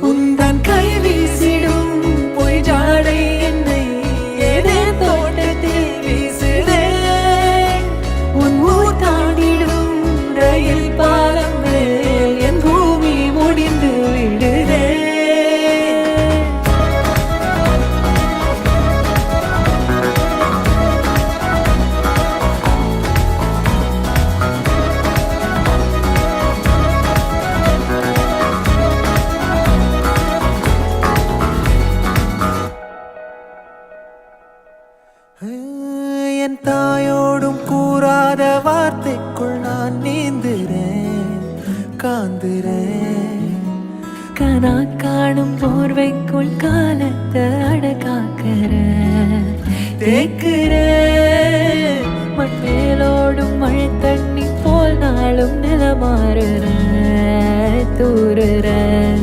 உந்தன் கை வீசிடும் பொய் ஜாடை என்னை ஏதே தோட்டத்தில் வீசுதே. உன் ஊர் தாண்டிடும் ரயில் பாலம் மேல் என் பூமி முடிந்து விடுதே. என் தாயோடும் கூறாத வார்த்தைக்குள் நான் நீந்துறேன், காந்துறேன். கனா காணும் போர்வைக்குள் காலத்தை அடக்காக்கிற தேக்குற. மண் மேலோடும் மழை தண்ணி போல் நாளும் நிலமாறுற தூறுற.